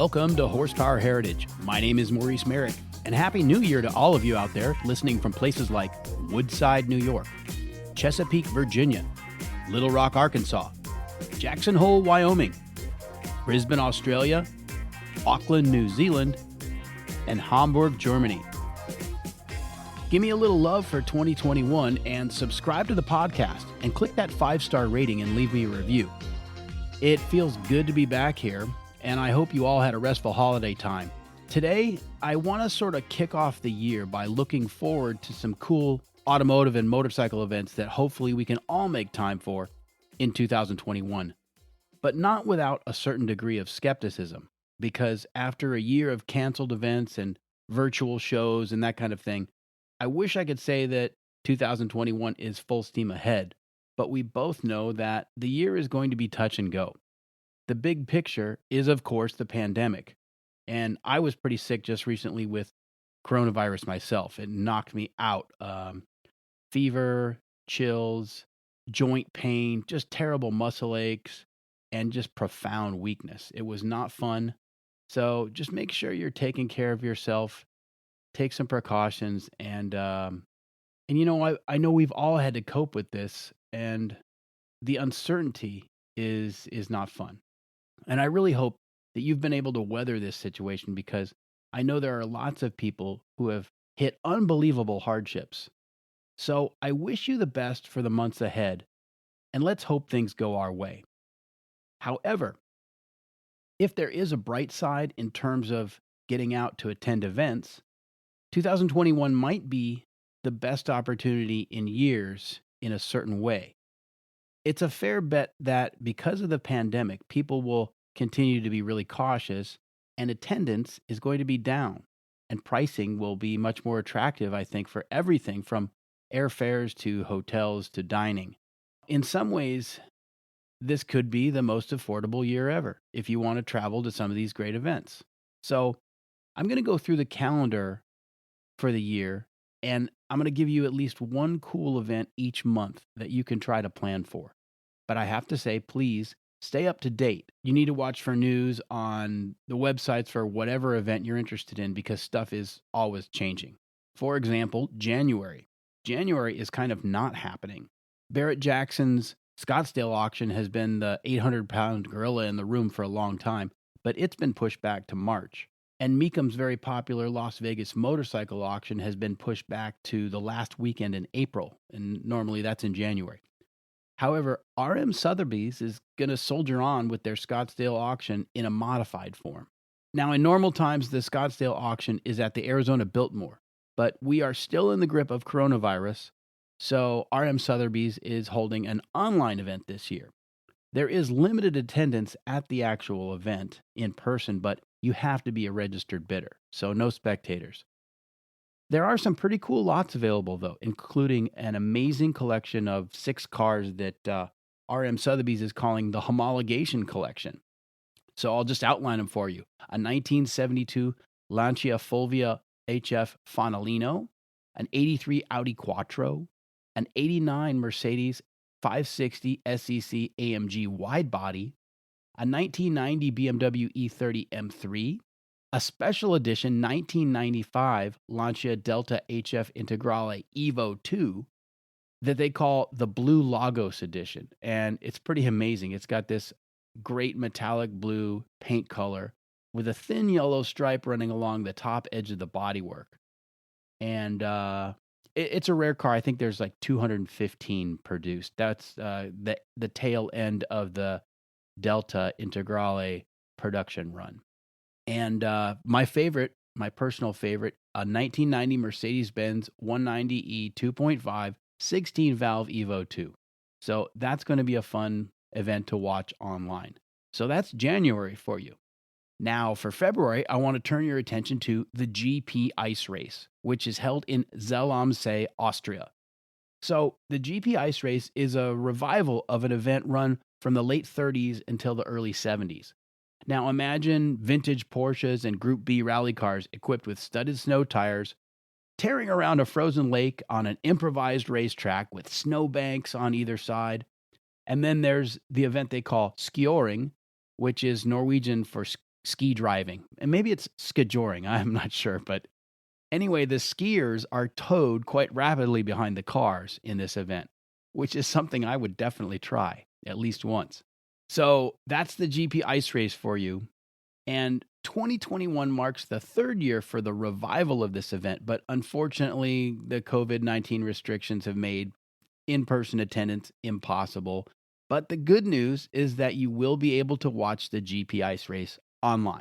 Welcome to Horsepower Heritage. My name is Maurice Merrick, and Happy New Year to all of you out there listening from places like Woodside, New York, Chesapeake, Virginia, Little Rock, Arkansas, Jackson Hole, Wyoming, Brisbane, Australia, Auckland, New Zealand, and Hamburg, Germany. Give me a little love for 2021 and subscribe to the podcast and click that 5-star rating and leave me a review. It feels good to be back here, and I hope you all had a restful holiday time. Today, I want to sort of kick off the year by looking forward to some cool automotive and motorcycle events that hopefully we can all make time for in 2021. But not without a certain degree of skepticism, because after a year of canceled events and virtual shows and that kind of thing, I wish I could say that 2021 is full steam ahead, but we both know that the year is going to be touch and go. The big picture is, of course, the pandemic. And I was pretty sick just recently with coronavirus myself. It knocked me out. Fever, chills, joint pain, just terrible muscle aches, and just profound weakness. It was not fun. So just make sure you're taking care of yourself. Take some precautions. And you know, I know we've all had to cope with this. And the uncertainty is not fun. And I really hope that you've been able to weather this situation, because I know there are lots of people who have hit unbelievable hardships. So I wish you the best for the months ahead, and let's hope things go our way. However, if there is a bright side in terms of getting out to attend events, 2021 might be the best opportunity in years in a certain way. It's a fair bet that because of the pandemic, people will continue to be really cautious and attendance is going to be down. And pricing will be much more attractive, I think, for everything from airfares to hotels to dining. In some ways, this could be the most affordable year ever if you want to travel to some of these great events. So I'm going to go through the calendar for the year, and I'm going to give you at least one cool event each month that you can try to plan for. But I have to say, please stay up to date. You need to watch for news on the websites for whatever event you're interested in, because stuff is always changing. For example, January. January is kind of not happening. Barrett-Jackson's Scottsdale auction has been the 800-pound gorilla in the room for a long time, but it's been pushed back to March. And Meekum's very popular Las Vegas motorcycle auction has been pushed back to the last weekend in April, and normally that's in January. However, RM Sotheby's is going to soldier on with their Scottsdale auction in a modified form. Now, in normal times, the Scottsdale auction is at the Arizona Biltmore, but we are still in the grip of coronavirus, so RM Sotheby's is holding an online event this year. There is limited attendance at the actual event in person, but you have to be a registered bidder, so no spectators. There are some pretty cool lots available, though, including an amazing collection of 6 cars that RM Sotheby's is calling the Homologation Collection. So I'll just outline them for you. A 1972 Lancia Fulvia HF Fanalino, an 83 Audi Quattro, an 89 Mercedes 560 SEC AMG widebody, a 1990 BMW E30 M3, a special edition 1995 Lancia Delta HF Integrale Evo 2 that they call the Blue Lagos Edition. And it's pretty amazing. It's got this great metallic blue paint color with a thin yellow stripe running along the top edge of the bodywork. And it's a rare car. I think there's like 215 produced. That's the tail end of the Delta Integrale production run. And my personal favorite, a 1990 Mercedes-Benz 190E 2.5 16-valve Evo 2. So that's going to be a fun event to watch online. So that's January for you. Now for February, I want to turn your attention to the GP Ice Race, which is held in Zell am See, Austria. So the GP Ice Race is a revival of an event run from the late 30s until the early 70s. Now imagine vintage Porsches and Group B rally cars equipped with studded snow tires, tearing around a frozen lake on an improvised racetrack with snowbanks on either side. And then there's the event they call skioring, which is Norwegian for ski driving. And maybe it's skijoring, I'm not sure. But anyway, the skiers are towed quite rapidly behind the cars in this event, which is something I would definitely try at least once. So that's the GP Ice Race for you. And 2021 marks the third year for the revival of this event, but unfortunately, the COVID-19 restrictions have made in-person attendance impossible. But the good news is that you will be able to watch the GP Ice Race online.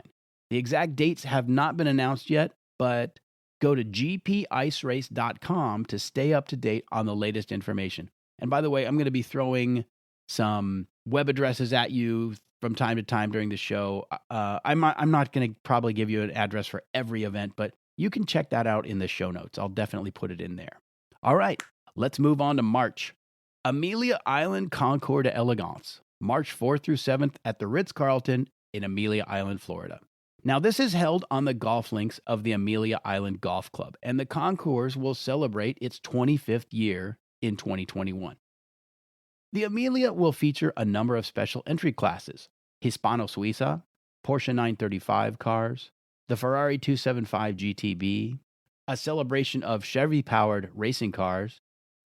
The exact dates have not been announced yet, but go to gpicerace.com to stay up to date on the latest information. And by the way, I'm going to be throwing some web addresses at you from time to time during the show. I'm not going to probably give you an address for every event, but you can check that out in the show notes. I'll definitely put it in there. All right, let's move on to March. Amelia Island Concours d'Elegance, March 4th through 7th at the Ritz-Carlton in Amelia Island, Florida. Now, this is held on the golf links of the Amelia Island Golf Club, and the concours will celebrate its 25th year in 2021. The Amelia will feature a number of special entry classes: Hispano Suiza, Porsche 935 cars, the Ferrari 275 GTB, a celebration of Chevy-powered racing cars,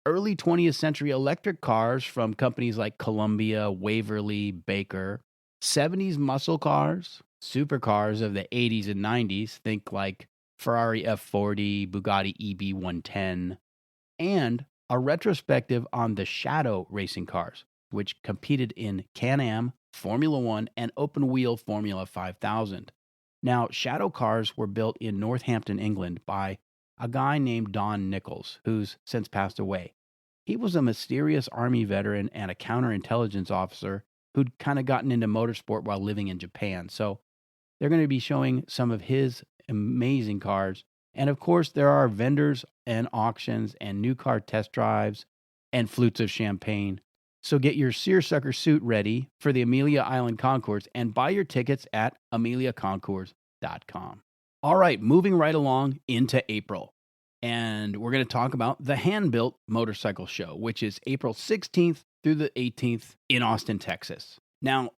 early 20th century electric cars from companies like Columbia, Waverly, Baker, 70s muscle cars, supercars of the 80s and 90s, think like Ferrari F40, Bugatti EB110, and a retrospective on the Shadow racing cars, which competed in Can-Am, Formula One, and open-wheel Formula 5000. Now, Shadow cars were built in Northampton, England by a guy named Don Nichols, who's since passed away. He was a mysterious Army veteran and a counterintelligence officer who'd kind of gotten into motorsport while living in Japan. So they're going to be showing some of his amazing cars. And of course, there are vendors and auctions and new car test drives and flutes of champagne. So get your seersucker suit ready for the Amelia Island Concours and buy your tickets at ameliaconcours.com. All right, moving right along into April. And we're going to talk about the Hand-Built Motorcycle Show, which is April 16th through the 18th in Austin, Texas. Now,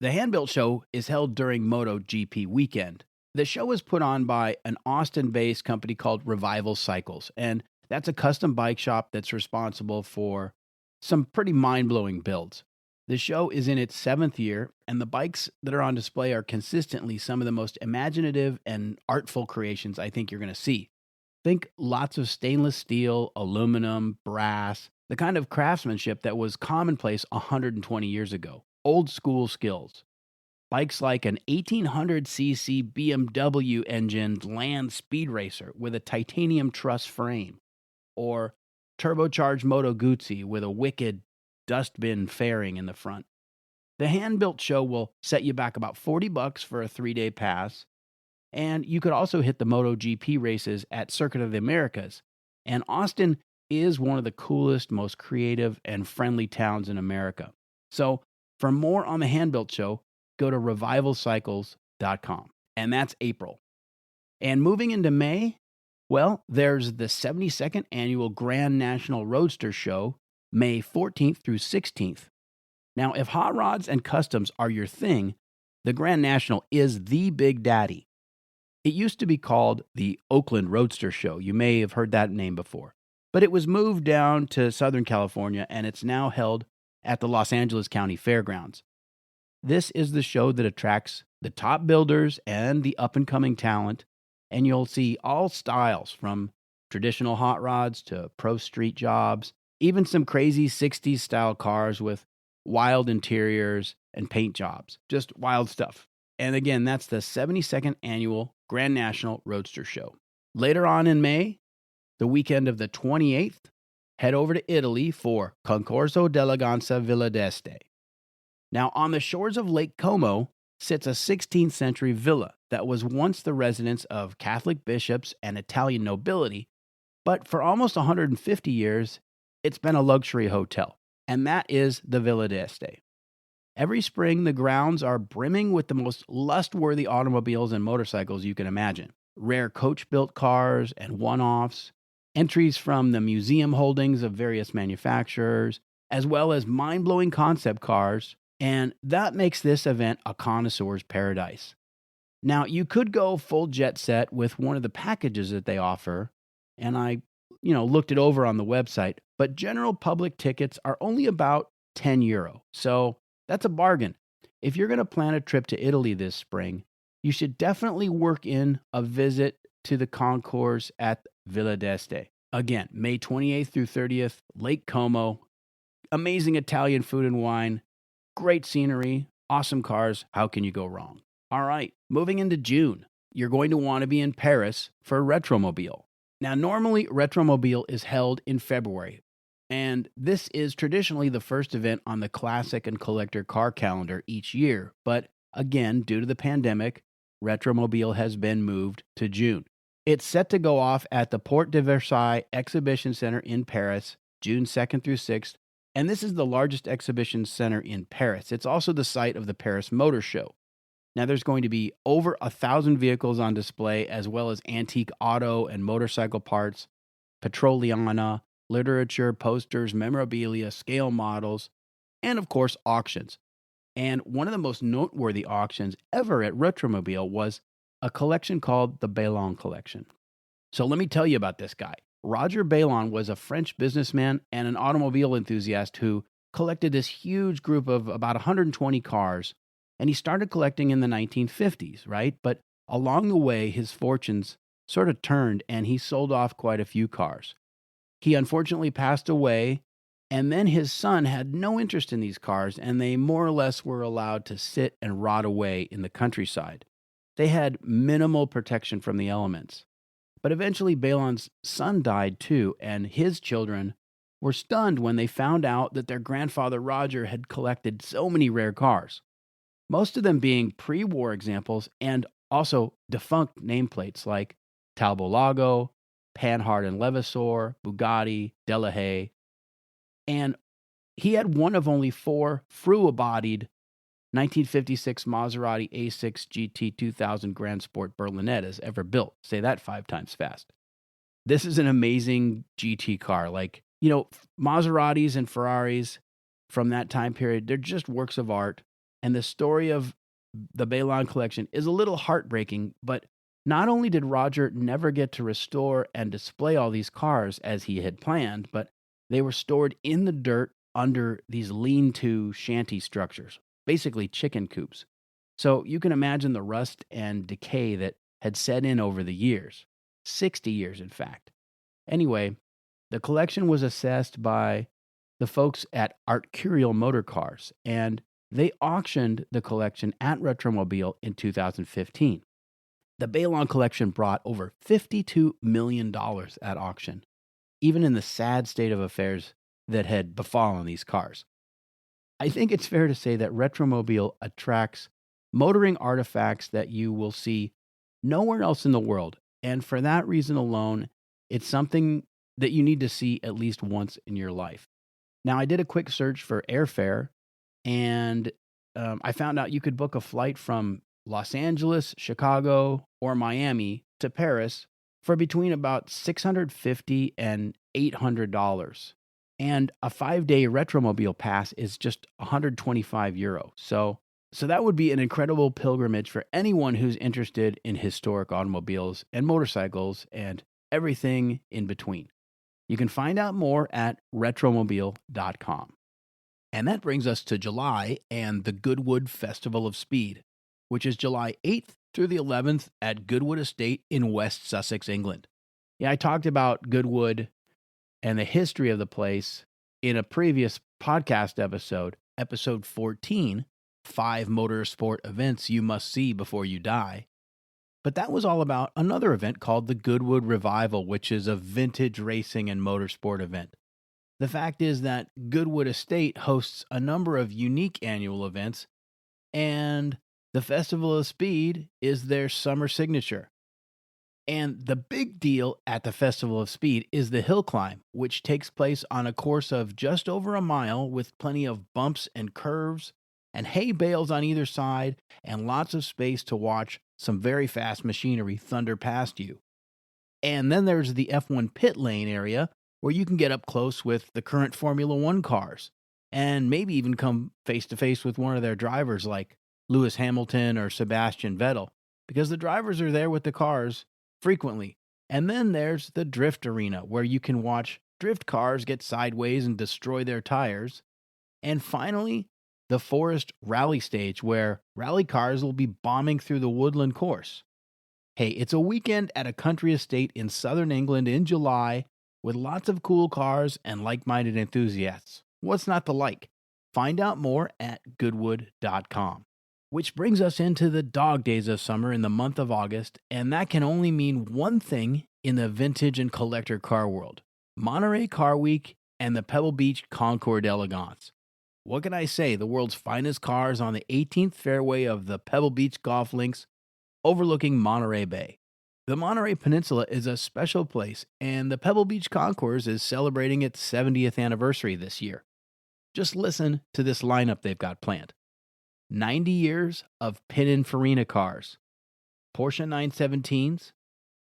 the Hand-Built Show is held during MotoGP weekend. The show is put on by an Austin-based company called Revival Cycles, and that's a custom bike shop that's responsible for some pretty mind-blowing builds. The show is in its 7th year, and the bikes that are on display are consistently some of the most imaginative and artful creations I think you're going to see. Think lots of stainless steel, aluminum, brass, the kind of craftsmanship that was commonplace 120 years ago. Old school skills. Bikes like an 1800cc BMW engined Land Speed Racer with a titanium truss frame, or turbocharged Moto Guzzi with a wicked dustbin fairing in the front. The Hand-Built Show will set you back about $40 for a 3-day pass, and you could also hit the MotoGP races at Circuit of the Americas. And Austin is one of the coolest, most creative, and friendly towns in America. So for more on the Hand-Built Show, go to revivalcycles.com. And that's April. And moving into May, well, there's the 72nd Annual Grand National Roadster Show, May 14th through 16th. Now, if hot rods and customs are your thing, the Grand National is the big daddy. It used to be called the Oakland Roadster Show. You may have heard that name before. But it was moved down to Southern California, and it's now held at the Los Angeles County Fairgrounds. This is the show that attracts the top builders and the up-and-coming talent, and you'll see all styles from traditional hot rods to pro street jobs, even some crazy 60s-style cars with wild interiors and paint jobs. Just wild stuff. And again, that's the 72nd Annual Grand National Roadster Show. Later on in May, the weekend of the 28th, head over to Italy for Concorso d'Eleganza Villa d'Este. Now, on the shores of Lake Como sits a 16th century villa that was once the residence of Catholic bishops and Italian nobility, but for almost 150 years, it's been a luxury hotel, and that is the Villa d'Este. Every spring, the grounds are brimming with the most lust-worthy automobiles and motorcycles you can imagine. Rare coach-built cars and one-offs, entries from the museum holdings of various manufacturers, as well as mind-blowing concept cars, and that makes this event a connoisseur's paradise. Now, you could go full jet set with one of the packages that they offer, and I looked it over on the website, but general public tickets are only about €10. So, that's a bargain. If you're going to plan a trip to Italy this spring, you should definitely work in a visit to the concourse at Villa d'Este. Again, May 28th through 30th, Lake Como, amazing Italian food and wine, great scenery, awesome cars. How can you go wrong? All right, moving into June, you're going to want to be in Paris for Retromobile. Now, normally, Retromobile is held in February, and this is traditionally the first event on the classic and collector car calendar each year. But again, due to the pandemic, Retromobile has been moved to June. It's set to go off at the Porte de Versailles Exhibition Center in Paris, June 2nd through 6th, and this is the largest exhibition center in Paris. It's also the site of the Paris Motor Show. Now, there's going to be over 1,000 vehicles on display, as well as antique auto and motorcycle parts, petroliana, literature, posters, memorabilia, scale models, and of course, auctions. And one of the most noteworthy auctions ever at Retromobile was a collection called the Baillon Collection. So let me tell you about this guy. Roger Baillon was a French businessman and an automobile enthusiast who collected this huge group of about 120 cars, and he started collecting in the 1950s, right? But along the way, his fortunes sort of turned, and he sold off quite a few cars. He unfortunately passed away, and then his son had no interest in these cars, and they more or less were allowed to sit and rot away in the countryside. They had minimal protection from the elements. But eventually, Baillon's son died too, and his children were stunned when they found out that their grandfather Roger had collected so many rare cars, most of them being pre-war examples and also defunct nameplates like Talbot Lago, Panhard and Levasseur, Bugatti, Delahaye, and he had one of only 4 Frua-bodied 1956 Maserati A6 GT 2000 Grand Sport Berlinettas ever built. Say that 5 times fast. This is an amazing GT car. Maseratis and Ferraris from that time period, they're just works of art. And the story of the Baillon collection is a little heartbreaking, but not only did Roger never get to restore and display all these cars as he had planned, but they were stored in the dirt under these lean-to shanty structures, basically chicken coops. So you can imagine the rust and decay that had set in over the years. 60 years, in fact. Anyway, the collection was assessed by the folks at Artcurial Motor Cars, and they auctioned the collection at Retromobile in 2015. The Baillon collection brought over $52 million at auction, even in the sad state of affairs that had befallen these cars. I think it's fair to say that Retromobile attracts motoring artifacts that you will see nowhere else in the world, and for that reason alone, it's something that you need to see at least once in your life. Now, I did a quick search for airfare, and I found out you could book a flight from Los Angeles, Chicago, or Miami to Paris for between about $650 and $800. And a 5-day Retromobile pass is just €125. So that would be an incredible pilgrimage for anyone who's interested in historic automobiles and motorcycles and everything in between. You can find out more at retromobile.com. And that brings us to July and the Goodwood Festival of Speed, which is July 8th through the 11th at Goodwood Estate in West Sussex, England. Yeah, I talked about Goodwood and the history of the place in a previous podcast episode, episode 14, 5 motorsport events you must see before you die. But that was all about another event called the Goodwood Revival, which is a vintage racing and motorsport event. The fact is that Goodwood Estate hosts a number of unique annual events, and the Festival of Speed is their summer signature. And the big deal at the Festival of Speed is the hill climb, which takes place on a course of just over a mile with plenty of bumps and curves and hay bales on either side and lots of space to watch some very fast machinery thunder past you. And then there's the F1 pit lane area where you can get up close with the current Formula One cars and maybe even come face to face with one of their drivers like Lewis Hamilton or Sebastian Vettel. because the drivers are there with the cars frequently. And then there's the drift arena, where you can watch drift cars get sideways and destroy their tires. And finally, the forest rally stage, where rally cars will be bombing through the woodland course. Hey, it's a weekend at a country estate in southern England in July with lots of cool cars and like minded enthusiasts. What's not to like? Find out more at goodwood.com. Which brings us into the dog days of summer in the month of August, and that can only mean one thing in the vintage and collector car world: Monterey Car Week and the Pebble Beach Concours d'Elegance. What can I say? The world's finest cars on the 18th fairway of the Pebble Beach golf links overlooking Monterey Bay. The Monterey Peninsula is a special place, and the Pebble Beach Concours is celebrating its 70th anniversary this year. Just listen to this lineup they've got planned: 90 years of Pininfarina cars, Porsche 917s,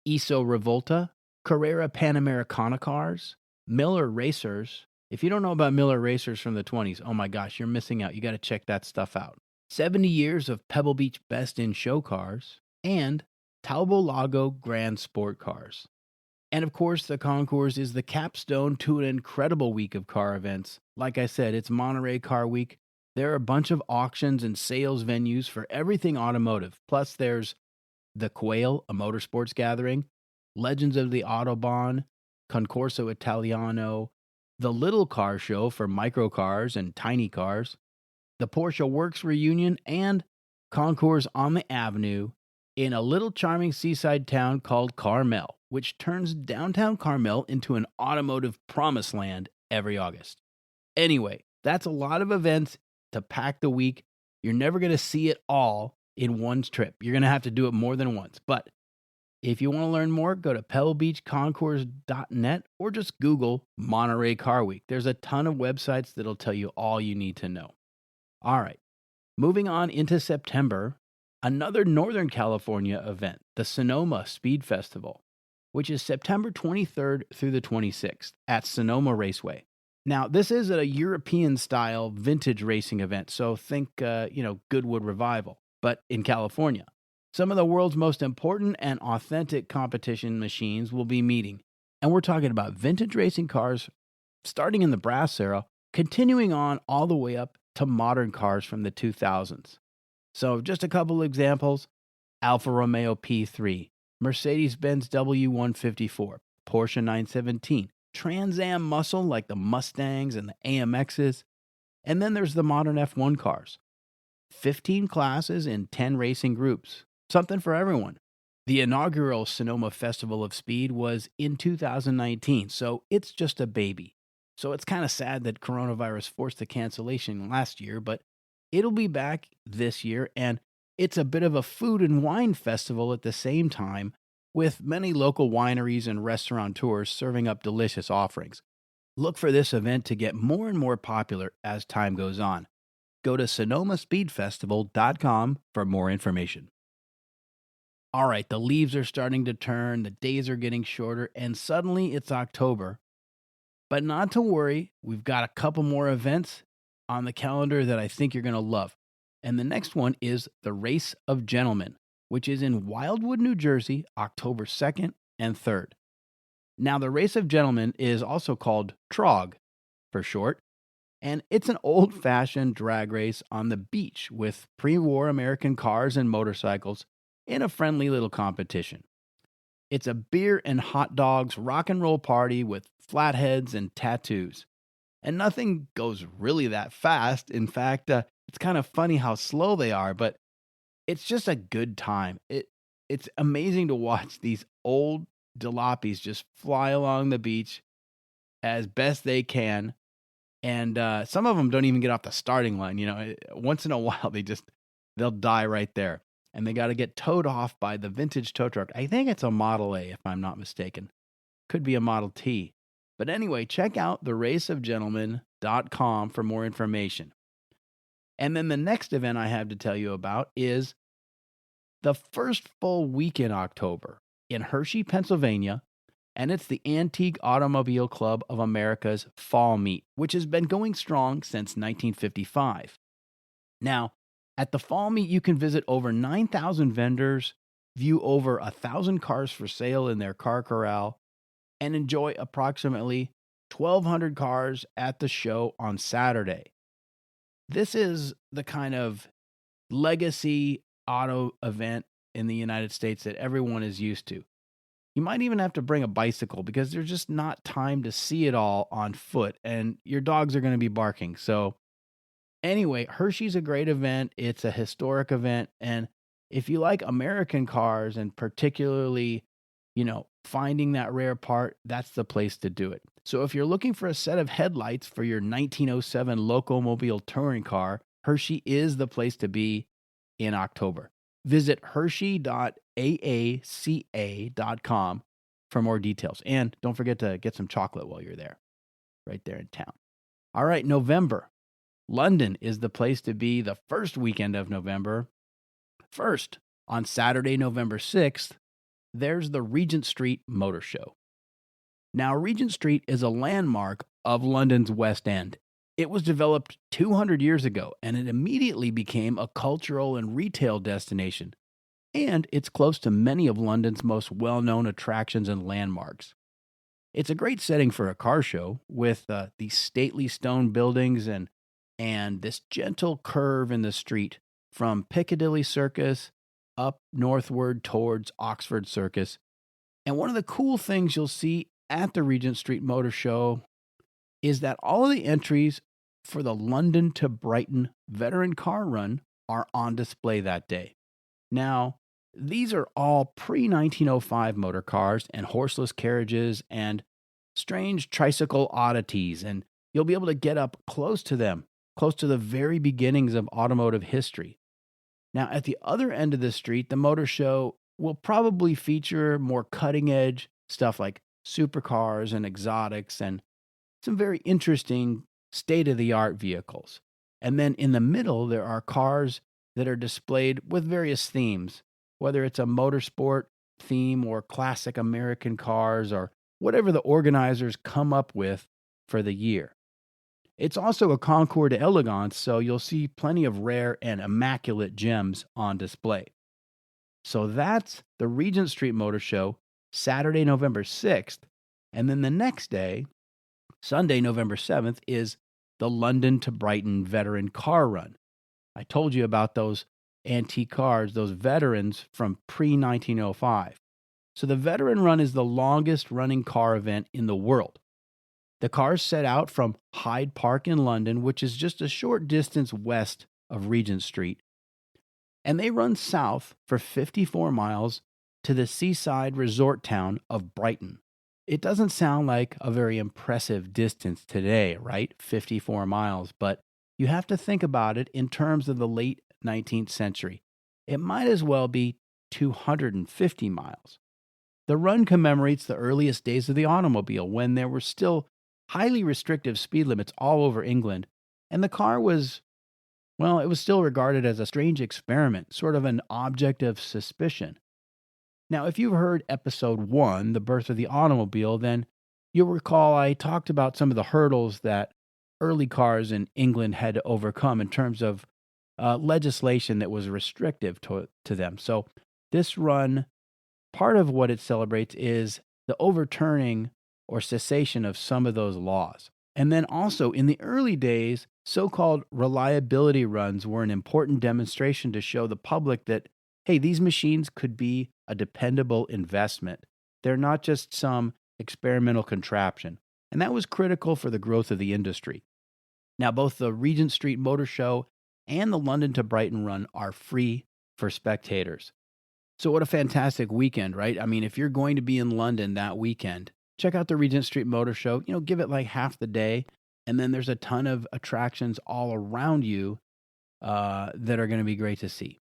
Iso Revolta, Carrera Panamericana cars, Miller Racers. If you don't know about Miller Racers from the 20s, oh my gosh, you're missing out. You got to check that stuff out. 70 years of Pebble Beach Best in Show cars, and Talbot Lago Grand Sport cars. And of course, the Concours is the capstone to an incredible week of car events. Like I said, it's Monterey Car Week. There are a bunch of auctions and sales venues for everything automotive. Plus, there's the Quail, a motorsports gathering, Legends of the Autobahn, Concorso Italiano, the Little Car Show for microcars and tiny cars, the Porsche Works reunion, and Concours on the Avenue in a little charming seaside town called Carmel, which turns downtown Carmel into an automotive promised land every August. Anyway, that's a lot of events to pack the week. You're never going to see it all in one trip. You're going to have to do it more than once. But if you want to learn more, go to pebblebeachconcours.net or just Google Monterey Car Week. There's a ton of websites that'll tell you all you need to know. All right, moving on into September, another Northern California event, the Sonoma Speed Festival, which is September 23rd through the 26th at Sonoma Raceway. Now, this is a European-style vintage racing event, so think, Goodwood Revival, but in California. Some of the world's most important and authentic competition machines will be meeting, and we're talking about vintage racing cars starting in the brass era, continuing on all the way up to modern cars from the 2000s. So just a couple examples: Alfa Romeo P3, Mercedes-Benz W154, Porsche 917, Trans Am muscle like the Mustangs and the AMXs, and then there's the modern F1 cars. 15 classes in 10 racing groups, something for everyone. The inaugural Sonoma Festival of Speed was in 2019, so it's just a baby. So it's kind of sad that coronavirus forced the cancellation last year, but it'll be back this year, and it's a bit of a food and wine festival at the same time, with many local wineries and restaurateurs serving up delicious offerings. Look for this event to get more and more popular as time goes on. Go to sonomaspeedfestival.com for more information. All right, the leaves are starting to turn, the days are getting shorter, and suddenly it's October. But not to worry, we've got a couple more events on the calendar that I think you're going to love. And the next one is the Race of Gentlemen, which is in Wildwood, New Jersey, October 2nd and 3rd. Now, the Race of Gentlemen is also called TROG for short, and it's an old-fashioned drag race on the beach with pre-war American cars and motorcycles in a friendly little competition. It's a beer and hot dogs rock and roll party with flatheads and tattoos. And nothing goes really that fast. In fact, it's kind of funny how slow they are, but it's just a good time. It's amazing to watch these old jalopies just fly along the beach as best they can. And some of them don't even get off the starting line. Once in a while, they'll die right there. And they got to get towed off by the vintage tow truck. I think it's a Model A, if I'm not mistaken. Could be a Model T. But anyway, check out theraceofgentlemen.com for more information. And then the next event I have to tell you about is the first full week in October in Hershey, Pennsylvania, and it's the Antique Automobile Club of America's Fall Meet, which has been going strong since 1955. Now, at the Fall Meet, you can visit over 9,000 vendors view over 1,000 cars for sale in their car corral, and enjoy approximately 1,200 cars at the show on Saturday. This is the kind of legacy auto event in the United States that everyone is used to. You might even have to bring a bicycle because there's just not time to see it all on foot, and your dogs are going to be barking. So, anyway, Hershey's a great event. It's a historic event. And if you like American cars and particularly, finding that rare part, that's the place to do it. So if you're looking for a set of headlights for your 1907 Locomobile touring car, Hershey is the place to be in October. Visit hershey.aaca.com for more details. And don't forget to get some chocolate while you're there, right there in town. All right, November. London is the place to be the first weekend of November. First, on Saturday, November 6th, there's the Regent Street Motor Show. Now, Regent Street is a landmark of London's West End. It was developed 200 years ago, and it immediately became a cultural and retail destination. And it's close to many of London's most well-known attractions and landmarks. It's a great setting for a car show with these stately stone buildings and this gentle curve in the street from Piccadilly Circus up northward towards Oxford Circus. And one of the cool things you'll see at the Regent Street Motor Show is that all of the entries for the London to Brighton Veteran Car Run are on display that day. Now, these are all pre-1905 motor cars and horseless carriages and strange tricycle oddities, and you'll be able to get up close to them, close to the very beginnings of automotive history. Now, at the other end of the street, the motor show will probably feature more cutting-edge stuff like supercars and exotics and some very interesting state-of-the-art vehicles. And then in the middle, there are cars that are displayed with various themes, whether it's a motorsport theme or classic American cars or whatever the organizers come up with for the year. It's also a concours d'elegance, so you'll see plenty of rare and immaculate gems on display. So that's the Regent Street Motor Show, Saturday, November 6th. And then the next day, Sunday, November 7th, is the London to Brighton Veteran Car Run. I told you about those antique cars, those veterans from pre-1905. So the Veteran Run is the longest running car event in the world. The cars set out from Hyde Park in London, which is just a short distance west of Regent Street, and they run south for 54 miles to the seaside resort town of Brighton. It doesn't sound like a very impressive distance today, right? 54 miles, but you have to think about it in terms of the late 19th century. It might as well be 250 miles. The run commemorates the earliest days of the automobile when there were still highly restrictive speed limits all over England, and the car was, well, it was still regarded as a strange experiment, sort of an object of suspicion. Now, if you've heard episode 1, The Birth of the Automobile, then you'll recall I talked about some of the hurdles that early cars in England had to overcome in terms of legislation that was restrictive to them. So this run, part of what it celebrates is the overturning or cessation of some of those laws. And then also in the early days, so-called reliability runs were an important demonstration to show the public that, hey, these machines could be a dependable investment. They're not just some experimental contraption. And that was critical for the growth of the industry. Now, both the Regent Street Motor Show and the London to Brighton Run are free for spectators. So what a fantastic weekend, right? I mean, if you're going to be in London that weekend, check out the Regent Street Motor Show. Give it like half the day. And then there's a ton of attractions all around you that are going to be great to see.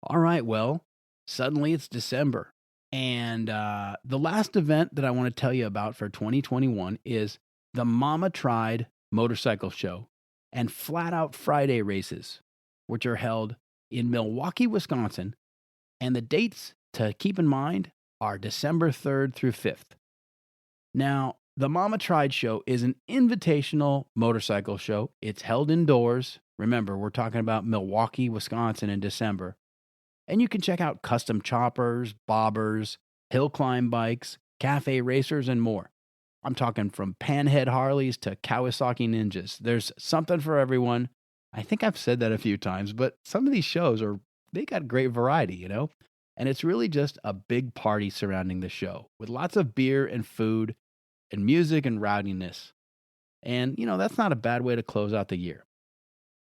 All right, well, suddenly it's December. And the last event that I want to tell you about for 2021 is the Mama Tried Motorcycle Show and Flat Out Friday races, which are held in Milwaukee, Wisconsin. And the dates to keep in mind are December 3rd through 5th. Now, the Mama Tried Show is an invitational motorcycle show. It's held indoors. Remember, we're talking about Milwaukee, Wisconsin in December. And you can check out custom choppers, bobbers, hill climb bikes, cafe racers, and more. I'm talking from panhead Harleys to Kawasaki Ninjas. There's something for everyone. I think I've said that a few times, but some of these shows they got great variety. And it's really just a big party surrounding the show with lots of beer and food and music and rowdiness. And, that's not a bad way to close out the year.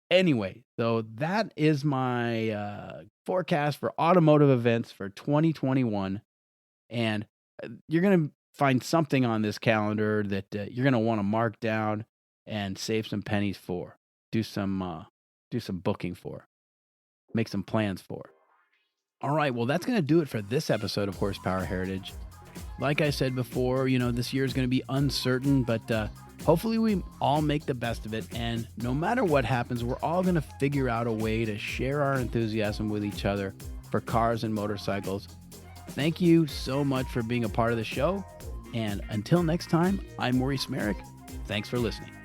Anyway, so that is my forecast for automotive events for 2021. And you're going to find something on this calendar that you're going to want to mark down and save some pennies for. Do some booking for. Make some plans for. All right, well, that's going to do it for this episode of Horsepower Heritage. Like I said before, this year is going to be uncertain, but hopefully we all make the best of it. And no matter what happens, we're all going to figure out a way to share our enthusiasm with each other for cars and motorcycles. Thank you so much for being a part of the show. And until next time, I'm Maurice Merrick. Thanks for listening.